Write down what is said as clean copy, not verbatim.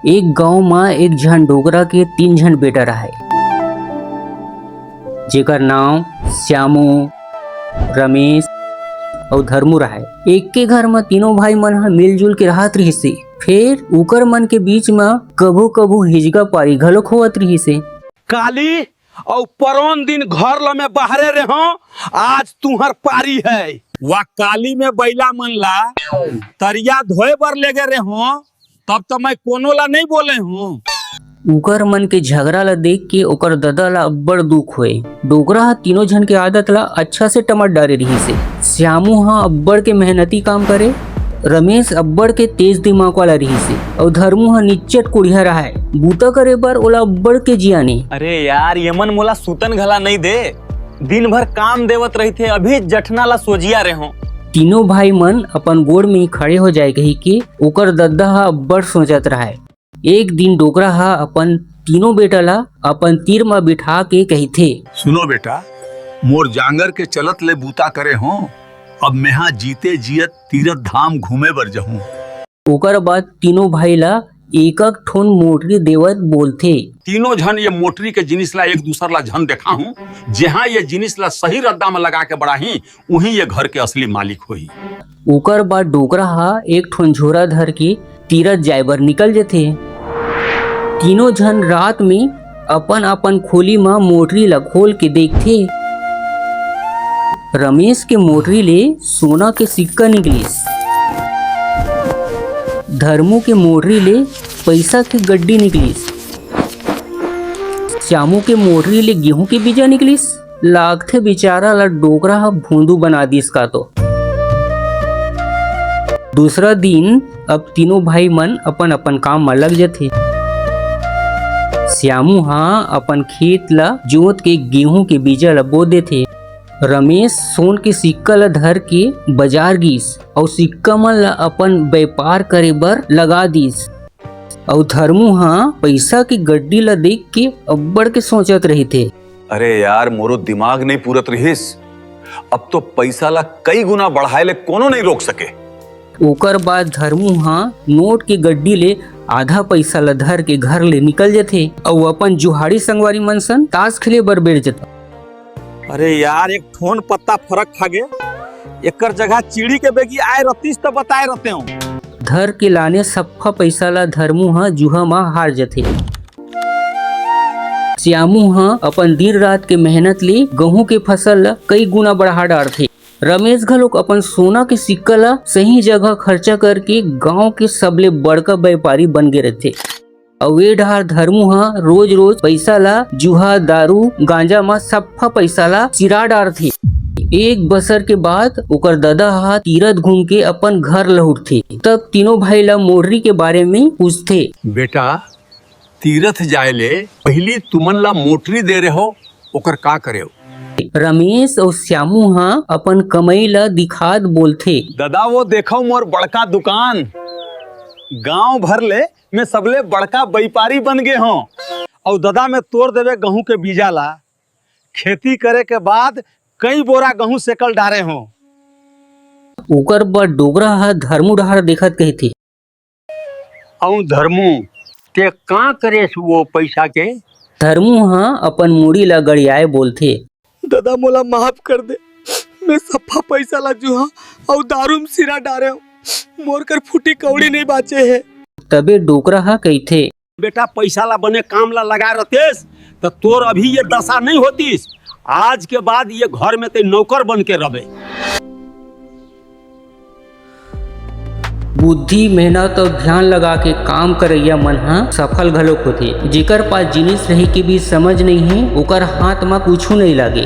एक गांव में एक झन डोगरा के 3 झन बेटा रहे, जेकर नाम श्यामू, रमेश और धर्मू रहे। एक के घर में तीनों भाई मन मिलजुल के रहत रहिसे। फिर उकर मन के बीच में कभू कभू हिजगा पारी घलोक होवत रहिसे। काली और परवन दिन घर ल में बाहरे रहो, आज तुहर पारी है। वह काली में बैला मन ला तरिया धोए बर ले गए रहो, तब तो मैं कोनो ला नहीं बोले हूँ। उकर मन के झगड़ा ला देख के ओकर दादा ला अब्बड़ दुख हुए। डोगरा तीनों झन के आदत ला अच्छा से टमट डारे रही से। श्यामू अब्बड़ के मेहनती काम करे, रमेश अब्बड़ के तेज दिमाग वाला रही से, और धर्मू निच्चट कुड़िया रहा है। बूता करे बर ओला अब्बड़ के जियानी। अरे यार यमन मोला सुतन घला नहीं दे, दिन भर काम देवत रही थे, अभी जठना ला सोजिया रहे हो। तीनों भाई मन अपन गोड़ में खड़े हो जाए कही कि ओकर दद्दा अब्बड़ सोचत रहा है। एक दिन डोगरा अपन तीनों बेटा ला अपन तीर में बिठा के कही थे, सुनो बेटा, मोर जांगर के चलत ले बूता करे हो, अब मैं जीते जियत तीरथ धाम घूमे बर जाऊं। ओकर बाद तीनों भाई ला एक ठोन मोटरी देवत बोलथे। तीनों झन ये मोटरी के जिनिस ला एक दूसर ला झन देखा हूँ, जहाँ ये जिनिस ला सही रद्दा में लगा के बढ़ाही, वहीं ये घर के असली मालिक होई। ओकर बाद डोगरा एक ठोन झोरा धर के तीरथ जाए बर निकल जाते। तीनों झन रात में अपन अपन खोली में मोटरी ला खोल के देखते। रमेश के मोटरी ले सोना के सिक्का निकलिस, धर्मू के मोटरी ले पैसा के गड्डी निकलिस, श्यामू के मोटरी ले गेहूं के बीजा निकलिस। लागथे बेचारा ला डोगरा भूंदू बना दिस का तो। दूसरा दिन अब तीनों भाई मन अपन अपन काम में लग जाते। श्यामू अपन खेत ला जोत के गेहूं के बीजा ला बो देथे। रमेश सोन के सिक्का ला धर के बाजार गिस और सिक्का मन ला अपन व्यापार करे बर लगा दिस। और धर्मू पैसा की गड्डी ला देख के अब्बड़ के सोचत रही थे, अरे यार मोरो दिमाग नहीं पूरत रहिस, अब तो पैसा ला कई गुना बढ़ाए ले कोनो नहीं रोक सके। ओकर बाद धर्मू नोट की गड्डी ले आधा पैसा ला धर के घर ले निकल जाते और अपन जुहाड़ी संगवारी मन सन ताश खेले बर बैठ जाता। अरे यार एक ठोन पत्ता फरक खा गए, एकर जगह चिड़ी के बेगी आए रतीस तो बताए रहते हो। धर के लाने सफा पैसा ला धर्मू जुहा में हार जाते। श्यामू अपन दिन रात के मेहनत ले गेहूं के फसल ला कई गुना बढ़ा डालते। रमेश घलोक अपन सोना के सिक्का ला सही जगह खर्चा करके गांव के सबले बड़का व्यापारी बन गए रहते। और वे ढार धर्मू रोज रोज पैसा ला जुहा, दारू, गांजा में सफा पैसा ला चिरा डालथे। एक बसर के बाद ओकर दादा तीरथ घूम के अपन घर लौटथे। तब तीनों भाई ला मोटरी के बारे में पूछथे। बेटा, तीरथ जाए ले पहली तुमन ला मोटरी दे रहे हो, ओकर का करे हो? रमेश और श्यामू अपन कमाई ला दिखात बोलथे, दादा वो देखो मोर बड़का दुकान, गांव भर ले मैं सबले बड़का व्यापारी बन गए हो। और दादा में तोड़ देवे गेहूं के बीजा ला, खेती करे के बाद कई बोरा गेहूं सेकल डारे हो। ओकर बाद डोगरा धर्मू डहार देखत कही थी, और धर्मू ते का करे वो पैसा के? धर्मू अपन मुड़ी ला गड़ियाए बोलथे, दादा मोला माफ कर दे, मैं सफा पैसा ला जुहा और दारू में सिरा डारे हूँ, मोर कर फूटी कौड़ी नहीं बाचे है। तबे डोगरा कही थे, बेटा पैसा ला बने काम ला लगा रहतेस तो तोर अभी ये दशा नहीं होतीस। आज के बाद ये घर में ते नौकर बन के रहे। बुद्धि, मेहनत और ध्यान लगा के काम करैया मन सफल घलोक होथे। जेकर पास जिनिस रही के भी समझ नहीं है, ओकर हाथ में कुछ नहीं लागे।